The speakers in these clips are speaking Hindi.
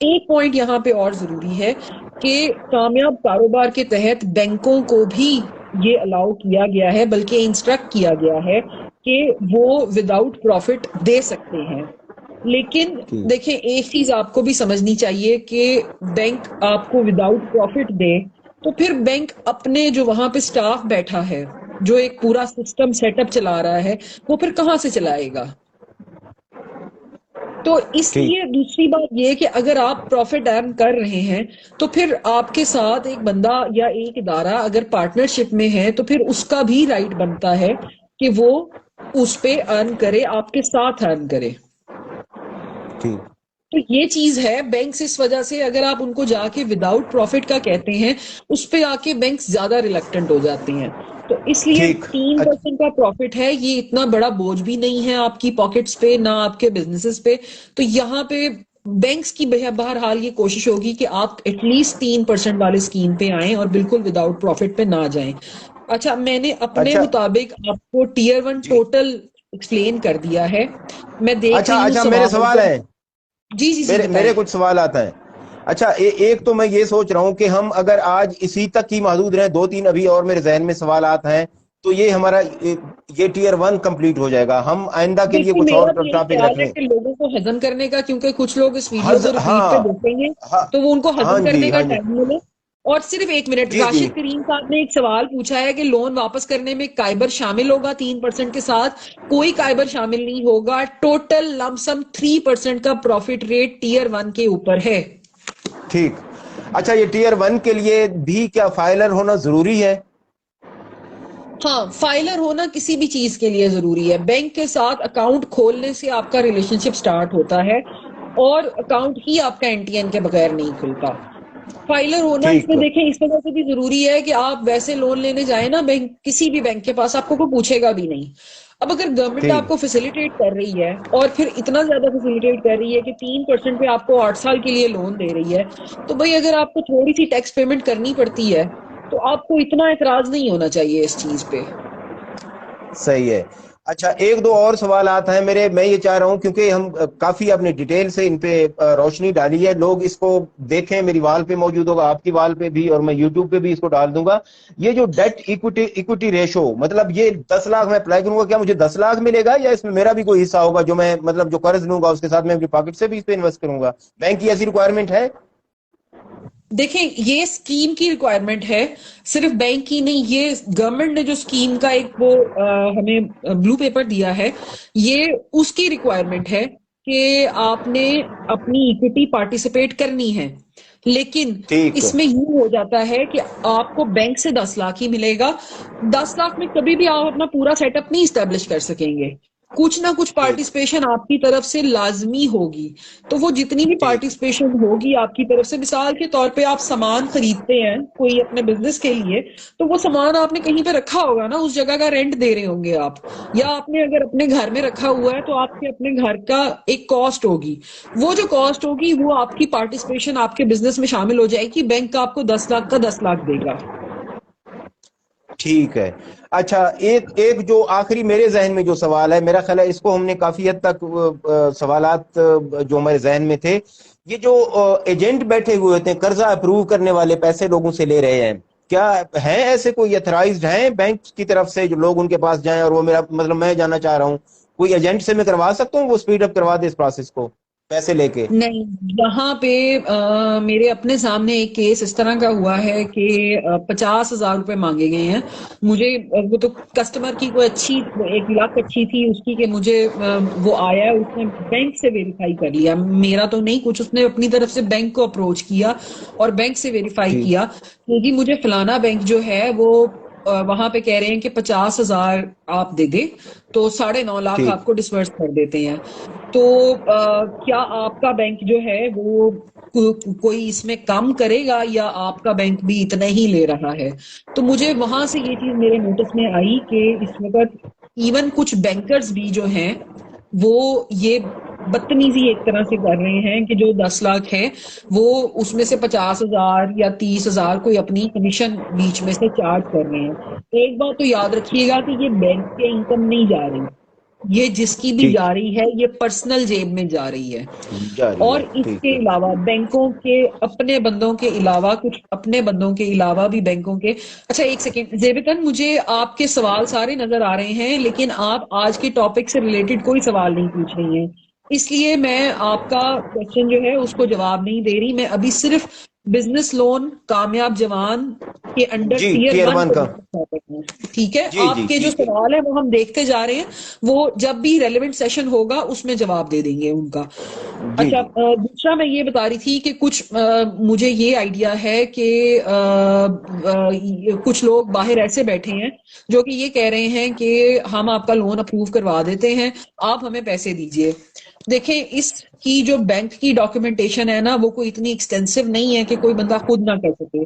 एक पॉइंट यहाँ पे और जरूरी है कि कामयाब कारोबार के तहत बैंकों को भी ये अलाउ किया गया है, बल्कि इंस्ट्रक्ट किया गया है कि वो विदाउट प्रॉफिट दे सकते हैं। लेकिन ठीक। देखें, एक चीज आपको भी समझनी चाहिए कि बैंक आपको विदाउट प्रॉफिट दे तो फिर बैंक अपने जो वहां पे स्टाफ बैठा है, जो एक पूरा सिस्टम सेटअप चला रहा है, वो फिर कहाँ से चलाएगा? तो ठीक। इसलिए दूसरी बात ये है कि अगर आप प्रॉफिट अर्न कर रहे हैं तो फिर आपके साथ एक बंदा या एक इदारा अगर पार्टनरशिप में है तो फिर उसका भी राइट बनता है कि वो उस पे अर्न करे, आपके साथ अर्न करे। ठीक। तो ये चीज है, बैंक इस वजह से अगर आप उनको जाके विदाउट प्रॉफिट का कहते हैं, उस पे आके बैंक ज्यादा रिलक्टेंट हो जाते हैं। तो इसलिए ठीक। 3% का प्रॉफिट है, ये इतना बड़ा बोझ भी नहीं है आपकी पॉकेट्स पे ना आपके बिजनेसेस पे। तो यहाँ पे बैंक्स की बहरहाल ये कोशिश होगी कि आप एटलीस्ट 3% वाले स्कीम पे आएं और बिल्कुल विदाउट प्रॉफिट पे ना जाएं। अच्छा, मैंने अपने अच्छा। मुताबिक आपको टीयर 1 जी। टोटल एक्सप्लेन कर दिया है। मैं देख अच्छा रही हूँ अच्छा, मेरे सवाल सवाल अगर। है। जी जी जी, मेरे बताएं। मेरे कुछ सवाल आता है। अच्छा, एक तो मैं ये सोच रहा हूं कि हम अगर आज इसी तक ही महदूद रहे, दो तीन अभी और मेरे जहन में सवाल आते हैं, तो ये हमारा ये टीयर 1 कंप्लीट हो जाएगा। हम आइंदा के लिए देखिए, कुछ मेरा और तो यही टॉपिक ख्याल रख है लें। कि लोगों को हजम करने का, क्योंकि कुछ लोग इस वीडियो हज को रिपीट पे हाँ। देखेंगे हाँ। तो वो उनको हाँ हजम जी, करने का हाँ जी। टाइम मिले। और सिर्फ 1 मिनट, जी जी। राशिद करीम साहब ने एक सवाल पूछा है कि लोन वापस करने में काइबर शामिल होगा 3% के साथ? कोई काइबर शामिल नहीं होगा। टोटल लमसम 3% का प्रॉफिट रेट टीयर 1 के ऊपर है। ठीक। अच्छा, ये टीयर 1 के लिए भी क्या फाइलर होना जरूरी है? हाँ, फाइलर होना किसी भी चीज के लिए जरूरी है। बैंक के साथ अकाउंट खोलने से आपका रिलेशनशिप स्टार्ट होता है, और अकाउंट ही आपका एनटीएन के बगैर नहीं खुलता। फाइलर होना ठीक। इसमें देखें इस तरह से भी जरूरी है कि आप वैसे लोन लेने जाए ना बैंक, किसी भी बैंक के पास, आपको कोई पूछेगा भी नहीं। अब अगर गवर्नमेंट ठीक। आपको फैसिलिटेट कर रही है और फिर इतना ज्यादा फैसिलिटेट कर रही है कि 3% पे आपको 8 साल के लिए लोन दे रही है, तो भाई अगर आपको थोड़ी सी टैक्स पेमेंट करनी पड़ती है तो आपको इतना एतराज नहीं होना चाहिए इस चीज पे। सही है। अच्छा, एक दो और सवाल आता है मेरे। मैं ये चाह रहा हूं, क्योंकि हम काफी अपने डिटेल से इन पे रोशनी डाली है, लोग इसको देखें। मेरी वाल पे मौजूद होगा, आपकी वाल पे भी, और मैं यूट्यूब पे भी इसको डाल दूंगा। ये जो डेट इक्विटी इक्विटी रेशो, मतलब ये 10 लाख मैं अप्लाई करूंगा, क्या मुझे 10 लाख मिलेगा, या इसमें मेरा भी कोई हिस्सा होगा जो मैं, मतलब जो कर्ज लूंगा उसके साथ मैं अपनी पॉकेट से भी इस पे इन्वेस्ट करूंगा? बैंक की ऐसी रिक्वायरमेंट है? देखें, ये स्कीम की रिक्वायरमेंट है, सिर्फ बैंक की नहीं। ये गवर्नमेंट ने जो स्कीम का एक वो हमें ब्लू पेपर दिया है, ये उसकी रिक्वायरमेंट है कि आपने अपनी इक्विटी पार्टिसिपेट करनी है। लेकिन ठीक। इसमें यूं हो जाता है कि आपको बैंक से 10 लाख ही मिलेगा। 10 लाख में कभी भी आप अपना पूरा सेटअप नहीं स्टेब्लिश कर सकेंगे। कुछ ना कुछ ठीक। पार्टिसिपेशन आपकी तरफ से लाजमी होगी। तो वो जितनी भी ठीक। पार्टिसिपेशन होगी आपकी तरफ से, मिसाल के तौर पे आप सामान खरीदते हैं कोई अपने बिजनेस के लिए, तो वो सामान आपने कहीं पे रखा होगा ना, उस जगह का रेंट दे रहे होंगे आप। या आपने अगर अपने घर में रखा हुआ है तो आपके अपने घर का एक कॉस्ट होगी। वो जो कॉस्ट होगी वो आपकी पार्टिसिपेशन आपके बिजनेस में शामिल हो जाएगी। बैंक आपको 10 लाख का 10 लाख देगा। ठीक है। अच्छा, एक एक जो आखिरी मेरे जहन में जो सवाल है, मेरा ख्याल है इसको हमने काफी हद तक सवालात जो मेरे जहन में थे, ये जो एजेंट बैठे हुए होते हैं, कर्जा अप्रूव करने वाले, पैसे लोगों से ले रहे हैं, क्या है ऐसे कोई अथराइज्ड हैं बैंक की तरफ से जो लोग उनके पास जाएं, और वो मेरा मतलब मैं जानना चाह रहा हूँ, कोई एजेंट से मैं करवा सकता हूँ वो स्पीड अप करवा दे इस प्रोसेस को, पैसे लेके? नहीं, यहाँ पे मेरे अपने सामने एक केस इस तरह का हुआ है कि 50,000 रुपए मांगे गए हैं मुझे। वो तो कस्टमर की कोई अच्छी, एक लक अच्छी थी उसकी कि मुझे वो आया है, उसने बैंक से वेरीफाई कर लिया, मेरा तो नहीं कुछ, उसने अपनी तरफ से बैंक को अप्रोच किया और बैंक से वेरीफाई ठीक। किया क्योंकि मुझे फलाना बैंक जो है वो वहां पे कह रहे हैं कि 50,000 आप दे दे तो 9.5 लाख ठीक। आपको डिसबर्स कर देते हैं। तो क्या आपका बैंक जो है वो कोई इसमें कम करेगा या आपका बैंक भी इतना ही ले रहा है? तो मुझे वहां से ये चीज मेरे नोटिस में आई कि इस वक्त इवन कुछ बैंकर्स भी जो हैं वो ये बदतमीजी एक तरह से कर रहे हैं कि जो 10 लाख है वो उसमें से 50,000 या 30,000 कोई अपनी कमीशन बीच में से चार्ज कर रहे हैं। एक बात तो याद रखिएगा कि ये बैंक के इनकम नहीं जा रही, ये जिसकी भी ठीक जा रही है ये पर्सनल जेब में जा रही है। जा रही और है, ठीक इसके है। अलावा बैंकों के अपने बंदों के अलावा, कुछ अपने बंदों के अलावा भी बैंकों के। अच्छा एक सेकेंड जेबिकन, मुझे आपके सवाल सारे नजर आ रहे हैं लेकिन आप आज के टॉपिक से रिलेटेड कोई सवाल नहीं पूछ रही हैं, इसलिए मैं आपका क्वेश्चन जो है उसको जवाब नहीं दे रही। मैं अभी सिर्फ बिजनेस लोन कामयाब जवान के अंडर जी, टीयर टीयर 1 वन को का। देखना चाहते हैं। ठीक है, जी जी आपके जो ठीक है। सवाल है वो हम देखते जा रहे हैं, वो जब भी रेलेवेंट सेशन होगा उसमें जवाब दे देंगे उनका। जी अच्छा जी। दूसरा मैं ये बता रही थी कि कुछ मुझे ये आइडिया है कि कुछ लोग बाहर ऐसे बैठे हैं जो कि ये कह रहे हैं कि हम आपका लोन अप्रूव करवा देते हैं, आप हमें पैसे दीजिए। देखें, इसकी जो बैंक की डॉक्यूमेंटेशन है ना वो कोई इतनी एक्सटेंसिव नहीं है कि कोई बंदा खुद ना कर सके।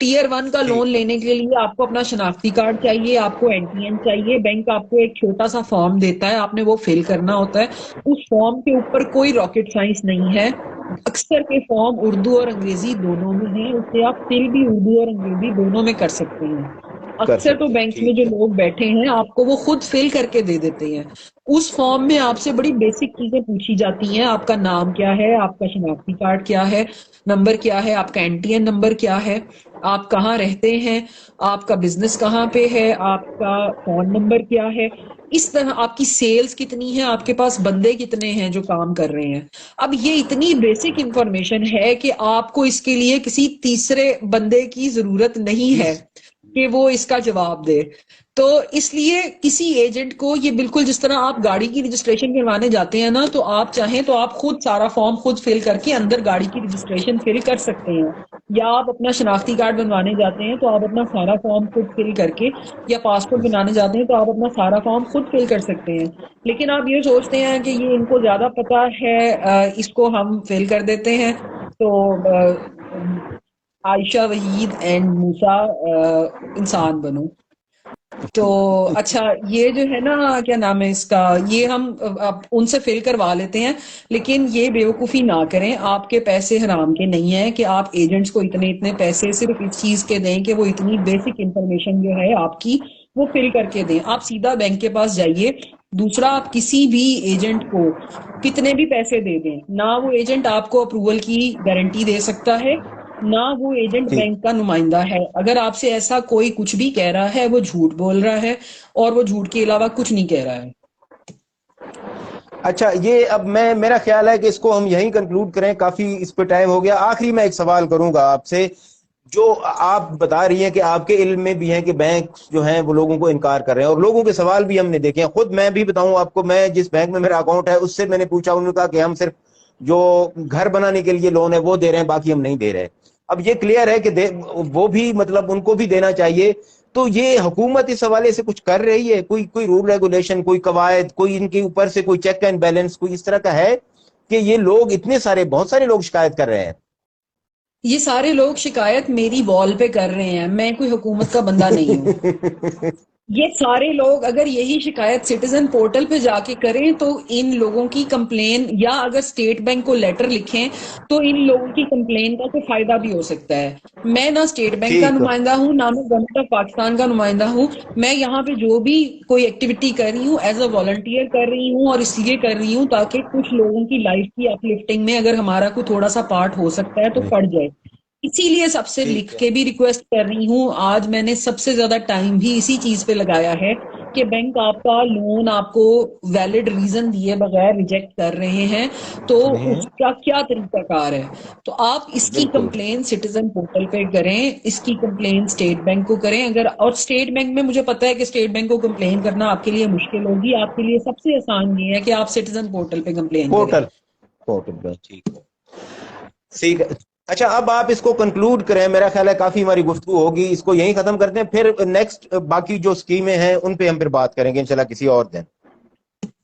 टीयर 1 का लोन ठीक है। लेने के लिए आपको अपना शनाख्ती कार्ड चाहिए, आपको एनटीएन चाहिए, बैंक आपको एक छोटा सा फॉर्म देता है, आपने वो फिल करना होता है। उस फॉर्म के ऊपर कोई रॉकेट साइंस नहीं है। अक्सर के फॉर्म उर्दू और अंग्रेजी दोनों में हैं, उससे आप फिल भी उर्दू और अंग्रेजी दोनों में कर सकते हैं। कर अक्सर तो सकते हैं, बैंक में ठीक जो है। लोग बैठे हैं आपको वो खुद फिल करके दे देते हैं। उस फॉर्म में आपसे बड़ी बेसिक चीजें पूछी जाती हैं, आपका नाम क्या है, आपका शनाख्ती कार्ड क्या है, नंबर क्या है, आपका एनटीएन नंबर क्या है, आप कहाँ रहते हैं, आपका बिजनेस कहाँ पे है, आपका फोन नंबर क्या है, इस तरह आपकी सेल्स कितनी है, आपके पास बंदे कितने हैं जो काम कर रहे हैं। अब ये इतनी बेसिक इंफॉर्मेशन है कि आपको इसके लिए किसी तीसरे बंदे की जरूरत नहीं है इस कि वो इसका जवाब दे। तो इसलिए किसी एजेंट को ये बिल्कुल, जिस तरह आप गाड़ी की रजिस्ट्रेशन करवाने जाते हैं ना, तो आप चाहें तो आप खुद सारा फॉर्म खुद फिल करके अंदर गाड़ी की रजिस्ट्रेशन फिल कर सकते हैं। या आप अपना शनाख्ती कार्ड बनवाने जाते हैं तो आप अपना सारा फॉर्म खुद फिल करके, या पासपोर्ट बनाने जाते हैं तो आप अपना सारा फॉर्म खुद फिल कर सकते हैं। लेकिन आप ये सोचते हैं कि ये इनको ज्यादा पता है, इसको हम फिल कर देते हैं। तो आयशा वहीद एंड मूसा इंसान बनो। तो अच्छा, ये जो है ना क्या नाम है इसका, ये हम उनसे फिल करवा लेते हैं। लेकिन ये बेवकूफ़ी ना करें, आपके पैसे हराम के नहीं है कि आप एजेंट्स को इतने इतने पैसे सिर्फ इस चीज के दें कि वो इतनी बेसिक इंफॉर्मेशन जो है आपकी वो फिल करके दें। आप सीधा बैंक के पास जाइए। दूसरा, आप किसी भी एजेंट को कितने भी पैसे दे दें ना, वो एजेंट आपको अप्रूवल की गारंटी दे सकता है, ना वो एजेंट ठीक। बैंक का नुमाइंदा है। अगर आपसे ऐसा कोई कुछ भी कह रहा है वो झूठ बोल रहा है, और वो झूठ के अलावा कुछ नहीं कह रहा है। अच्छा, ये अब मैं मेरा ख्याल है कि इसको हम यहीं कंक्लूड करें, काफी इस पे टाइम हो गया। आखिरी मैं एक सवाल करूंगा आपसे। जो आप बता रही हैं कि आपके इल्म में भी है कि बैंक जो हैं वो लोगों को इनकार कर रहे हैं, और लोगों के सवाल भी हमने देखे हैं। खुद मैं भी बताऊं आपको, मैं जिस बैंक में मेरा अकाउंट है उससे मैंने पूछा, उन्होंने कहा कि हम सिर्फ जो घर बनाने के लिए लोन है वो दे रहे हैं, बाकी हम नहीं दे रहे। अब ये क्लियर है कि वो भी मतलब उनको भी देना चाहिए। तो ये हुकूमत इस हवाले से कुछ कर रही है? कोई कोई रूल रेगुलेशन, कोई कवायद, कोई इनके ऊपर से कोई चेक एंड बैलेंस, कोई इस तरह का है कि ये लोग इतने सारे, बहुत सारे लोग शिकायत कर रहे हैं? ये सारे लोग शिकायत मेरी वॉल पे कर रहे हैं, मैं कोई हुकूमत का बंदा नहीं हूँ। ये सारे लोग अगर यही शिकायत सिटीजन पोर्टल पे जाके करें तो इन लोगों की कंप्लेन, या अगर स्टेट बैंक को लेटर लिखें तो इन लोगों की कंप्लेन का तो फायदा भी हो सकता है। मैं ना स्टेट बैंक का ठीक। नुमाइंदा हूँ, ना मैं गवर्नमेंट ऑफ पाकिस्तान का नुमाइंदा हूँ। मैं यहाँ पे जो भी कोई एक्टिविटी कर रही हूँ एज अ वॉलंटियर कर रही हूँ, और इसलिए कर रही हूँ ताकि कुछ लोगों की लाइफ की अपलिफ्टिंग में अगर हमारा कोई थोड़ा सा पार्ट हो सकता है तो पड़ जाए। इसीलिए सबसे लिख ठीक है। के भी रिक्वेस्ट कर रही हूँ। आज मैंने सबसे ज्यादा टाइम भी इसी चीज पे लगाया है कि बैंक आपका लोन आपको वैलिड रीजन दिए बगैर रिजेक्ट कर रहे हैं, तो रहे हैं। उसका क्या तरीकाकार है। तो आप इसकी बिल्कुल। कंप्लेन सिटीजन पोर्टल पे करें, इसकी कंप्लेन स्टेट बैंक को करें। अगर, और स्टेट बैंक में मुझे पता है कि स्टेट बैंक को कंप्लेन करना आपके लिए मुश्किल होगी, आपके लिए सबसे आसान ये है कि आप सिटीजन पोर्टल पे कंप्लेन करें। पोर्टल। पोर्टल पे, ठीक है। ठीक है। अच्छा, अब आप इसको कंक्लूड करें, मेरा ख्याल है काफी हमारी गुफ्तगू होगी, इसको यहीं खत्म करते हैं, फिर नेक्स्ट बाकी जो स्कीमें हैं उन पे हम फिर बात करेंगे इंशाल्लाह किसी और दिन।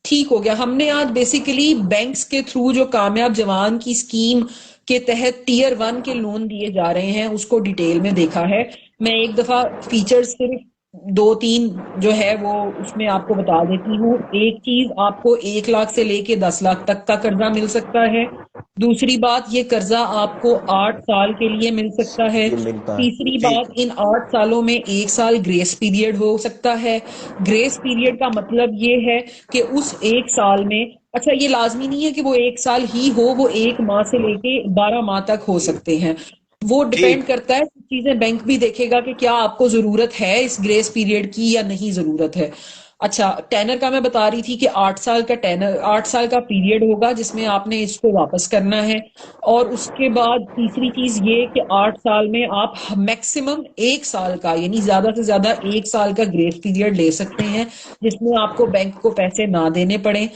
ठीक हो गया। हमने आज बेसिकली बैंक्स के थ्रू जो कामयाब जवान की स्कीम के तहत टीयर 1 के लोन दिए जा रहे हैं उसको डिटेल में देखा है। मैं एक दफा फीचर्स सिर्फ दो तीन जो है वो उसमें आपको बता देती हूँ। एक चीज, आपको 1 लाख से लेके 10 लाख तक का कर्जा मिल सकता है। दूसरी बात, ये कर्जा आपको 8 साल के लिए मिल सकता है। ये मिलता है। तीसरी ठीक बात, इन 8 सालों में 1 साल ग्रेस पीरियड हो सकता है। ग्रेस पीरियड का मतलब ये है कि उस 1 साल में, अच्छा ये लाजमी नहीं है कि वो 1 साल ही हो, वो 1 माह से लेके 12 माह तक हो सकते हैं। वो डिपेंड ठीक। करता है, चीजें बैंक भी देखेगा कि क्या आपको जरूरत है इस ग्रेस पीरियड की या नहीं जरूरत है। अच्छा, टेनर का मैं बता रही थी कि 8 साल का टेनर, 8 साल का पीरियड होगा जिसमें आपने इसको वापस करना है। और उसके बाद तीसरी चीज ये कि 8 साल में आप मैक्सिमम 1 साल का, यानी ज्यादा से ज्यादा 1 साल का ग्रेस पीरियड ले सकते हैं जिसमें आपको बैंक को पैसे ना देने पड़े।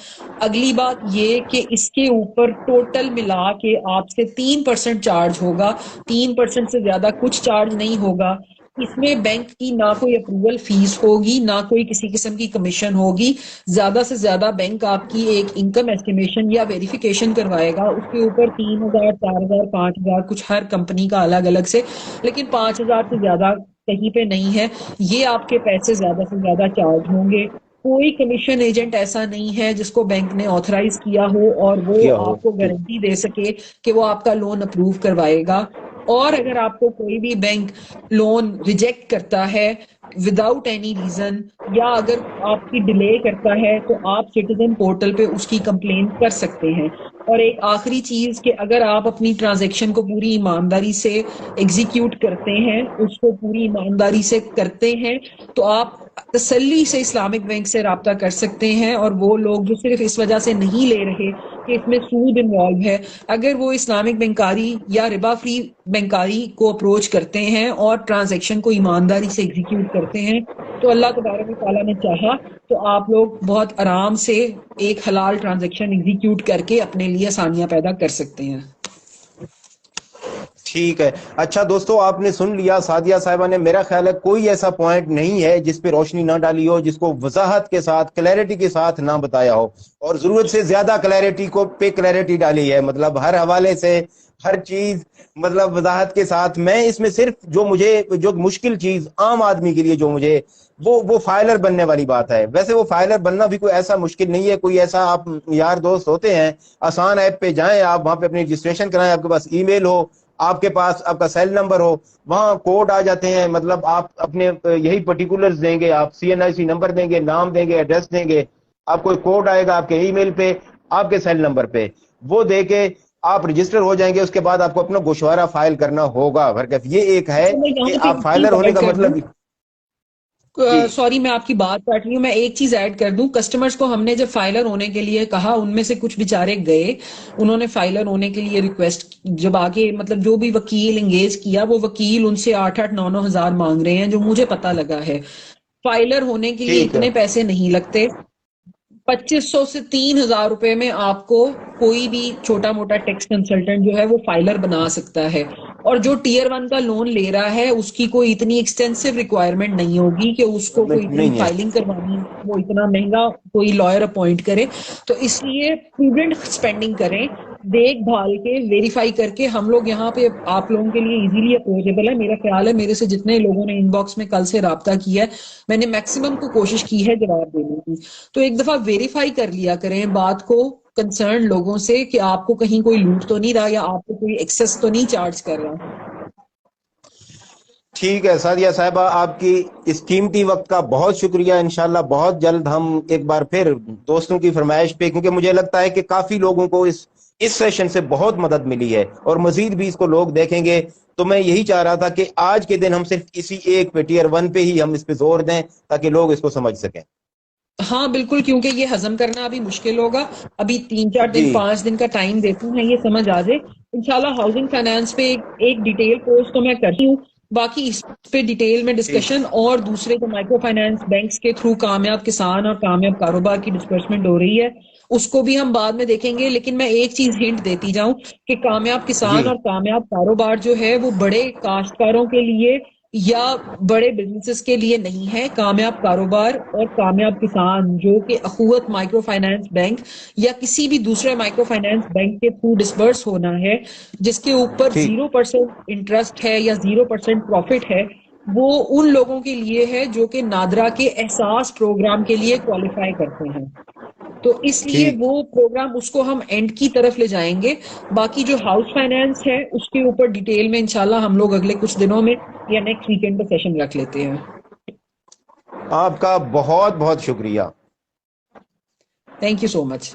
अगली बात ये कि इसके ऊपर टोटल मिला के आपसे 3% चार्ज होगा। 3% से ज्यादा कुछ चार्ज नहीं होगा। इसमें बैंक की ना कोई अप्रूवल फीस होगी, ना कोई किसी किस्म की कमीशन होगी। ज्यादा से ज्यादा बैंक आपकी एक इनकम एस्टिमेशन या वेरिफिकेशन करवाएगा, उसके ऊपर 3,000, 4,000, 5,000, कुछ हर कंपनी का अलग अलग से, लेकिन 5,000 से ज्यादा कहीं पे नहीं है। ये आपके पैसे ज्यादा से ज्यादा चार्ज होंगे। कोई कमीशन एजेंट ऐसा नहीं है जिसको बैंक ने ऑथराइज किया हो और वो किया हो। आपको ठीक। गारंटी दे सके कि वो आपका लोन अप्रूव करवाएगा। और अगर आपको कोई भी बैंक लोन रिजेक्ट करता है विदाउट एनी रीजन, या अगर आपकी डिले करता है, तो आप सिटीजन पोर्टल पे उसकी कंप्लेन कर सकते हैं। और एक आखिरी चीज कि अगर आप अपनी ट्रांजैक्शन को पूरी ईमानदारी से एग्जीक्यूट करते हैं, उसको पूरी ईमानदारी से करते हैं, तो आप तसल्ली से इस्लामिक बैंक से राब्ता कर सकते हैं। और वो लोग जो सिर्फ इस वजह से नहीं ले रहे कि इसमें सूद इन्वॉल्व है, अगर वो इस्लामिक बैंकारी या रिबा फ्री बैंकारी को अप्रोच करते हैं और ट्रांजैक्शन को ईमानदारी से एग्जीक्यूट करते हैं, तो अल्लाह तबारक व तआला ने चाहा तो आप लोग बहुत आराम से एक हलाल ट्रांजैक्शन एग्जीक्यूट करके अपने लिए आसानियां पैदा कर सकते हैं। ठीक है। अच्छा दोस्तों, आपने सुन लिया सादिया साहिबा ने। मेरा ख्याल है कोई ऐसा पॉइंट नहीं है जिस पे रोशनी ना डाली हो, जिसको वजाहत के साथ, क्लैरिटी के साथ ना बताया हो, और जरूरत से ज्यादा क्लैरिटी को पे क्लैरिटी डाली है। मतलब हर हवाले से हर चीज, मतलब वजाहत के साथ। मैं इसमें सिर्फ जो मुझे, जो मुश्किल चीज आम आदमी के लिए जो मुझे, वो फाइलर बनने वाली बात है। वैसे वो फाइलर बनना भी कोई ऐसा मुश्किल नहीं है। कोई ऐसा, आप यार दोस्त होते हैं, आसान ऐप पे जाएं, आप वहां पे अपनी रजिस्ट्रेशन कराएं, आपके पास ईमेल हो, आपके पास आपका सेल नंबर हो, वहां कोड आ जाते हैं। मतलब आप अपने यही पर्टिकुलर्स देंगे, आप सीएनआईसी नंबर देंगे, नाम देंगे, एड्रेस देंगे, आपको एक कोड आएगा आपके ईमेल पे, आपके सेल नंबर पे। वो देके आप रजिस्टर हो जाएंगे। उसके बाद आपको अपना गोशवारा फाइल करना होगा। भरकत ये एक है अच्छा, मैं यहाँ कि पे आप एक फाइलर चीज होने ऐड का कर दूं। मतलब। जी। सॉरी, मैं आपकी बात काट रही हूँ, मैं एक चीज ऐड कर दूं। कस्टमर्स को हमने जब फाइलर होने के लिए कहा, उनमें से कुछ बेचारे गए, उन्होंने फाइलर होने के लिए रिक्वेस्ट, जब आगे मतलब जो भी वकील एंगेज किया, वो वकील उनसे 8-8, 9-9 हजार मांग रहे हैं, जो मुझे पता लगा है। फाइलर होने के लिए ठीक है। इतने पैसे नहीं लगते। 2500 से 3,000 रुपए में आपको कोई भी छोटा मोटा टैक्स कंसल्टेंट जो है वो फाइलर बना सकता है। और जो टीयर 1 का लोन ले रहा है, उसकी कोई इतनी एक्सटेंसिव रिक्वायरमेंट नहीं होगी कि उसको कोई इतनी नहीं है। फाइलिंग करवानी, वो इतना महंगा कोई लॉयर अपॉइंट करे। तो इसलिए प्रूडेंट स्पेंडिंग करें, देखभाल के, वेरीफाई करके। हम लोग यहाँ पे आप लोगों के लिए इजीली अप्रोचेबल है। मेरा ख्याल है मेरे से जितने लोगों ने इनबॉक्स में कल से राब्ता किया है, मैंने मैक्सिमम को कोशिश की है जवाब देने की। तो एक दफा वेरीफाई कर लिया करें बात को कंसर्न लोगों से कि आपको कहीं कोई लूट तो नहीं रहा, या आपको कोई एक्सेस तो नहीं चार्ज कर रहा। ठीक है सादिया साहिबा, आपकी इस कीमती वक्त का बहुत शुक्रिया। इंशाल्लाह बहुत जल्द हम एक बार फिर दोस्तों की फरमाइश पे, क्योंकि मुझे लगता है कि काफी लोगों को इस सेशन से बहुत मदद मिली है, और मजीद भी इसको लोग देखेंगे। तो मैं यही चाह रहा था कि आज के दिन हम सिर्फ इसी एक पे, टीयर 1 पे ही हम इस पे जोर दें, ताकि लोग इसको समझ सकें। हाँ बिल्कुल, क्योंकि ये हजम करना अभी मुश्किल होगा। अभी 3-4 दिन, जी। 5 दिन का टाइम देती हैं, ये समझ आ जाए। इंशाल्लाह हाउसिंग फाइनेंस पे एक डिटेल कोर्स तो मैं करती हूँ। बाकी इस पे डिटेल में ठीक। डिस्कशन, और दूसरे जो माइक्रो फाइनेंस बैंक्स के थ्रू कामयाब किसान और कामयाब कारोबार की डिस्बर्समेंट हो रही है, उसको भी हम बाद में देखेंगे। लेकिन मैं एक चीज हिंट देती जाऊं कि कामयाब जी। किसान और कामयाब कारोबार जो है वो बड़े काश्तकारों के लिए या बड़े बिजनेसेस के लिए नहीं है। कामयाब कारोबार और कामयाब किसान जो कि अखुवत माइक्रो फाइनेंस बैंक या किसी भी दूसरे माइक्रो फाइनेंस बैंक के थ्रू डिसबर्स होना है, जिसके ऊपर ठीक। 0% इंटरेस्ट है या 0% प्रॉफिट है, वो उन लोगों के लिए है जो कि नादरा के एहसास प्रोग्राम के लिए क्वालिफाई करते हैं। तो इसलिए ठीक। वो प्रोग्राम उसको हम एंड की तरफ ले जाएंगे। बाकी जो हाउस फाइनेंस है उसके ऊपर डिटेल में इंशाल्लाह हम लोग अगले कुछ दिनों में या नेक्स्ट वीकेंड पे सेशन रख लेते हैं। आपका बहुत बहुत शुक्रिया। Thank you so much.